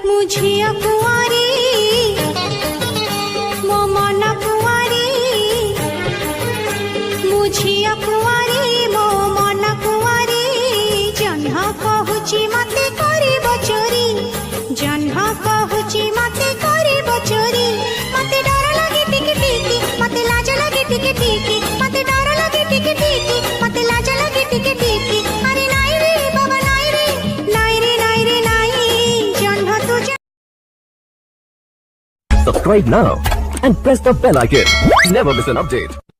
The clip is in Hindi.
मुझिया कुआरी मो मन कुआरी मुझिया कुआरी मो मन कुआरी जह्न कहूची मते करिब चोरी जह्न कहूची मते करिब चोरी मते डर लागे टिके टिके मते लाज लागे टिके टिके मते डर लागे टिके टिके मते लाज लागे टिके टिके अरे नाई रे बाबा नाई रे नाई रे नाई रे नाई जह्न तू Subscribe now and press the bell icon. Never miss an update.